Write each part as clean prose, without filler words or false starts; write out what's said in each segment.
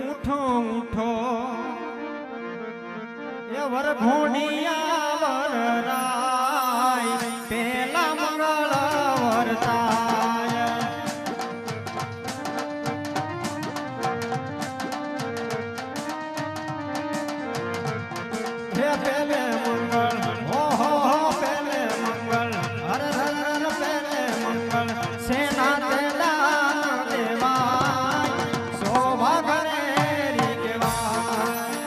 ઉઠો ઉઠો એ વરઘોડિયા વરરાય પેલા મંગળ વર્તાય હે પેલે મંગળ ઓહો પેલે મંગળ હર હર હર પેલે મંગળ સેના તેલા દેવાય શોભા કરે રી કેવાય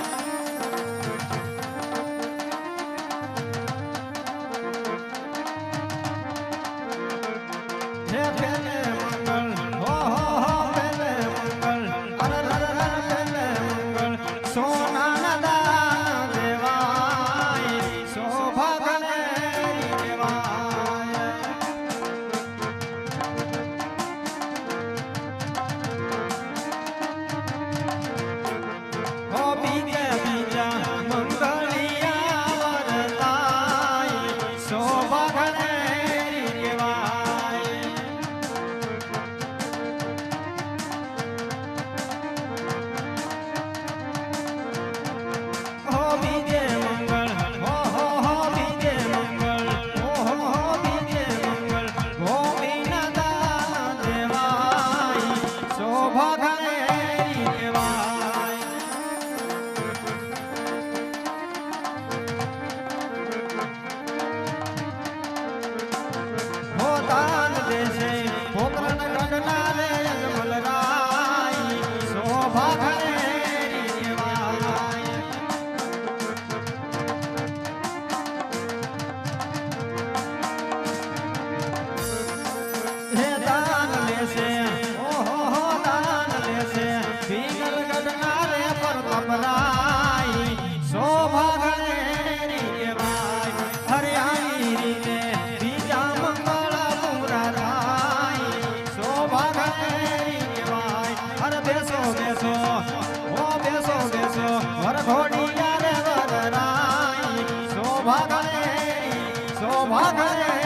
હે પેલે મંગળ ઓહો પેલે મંગળ હર હર હર પેલે મંગળ સોના વરઘોડિયા રે વરરાય શોભા કરે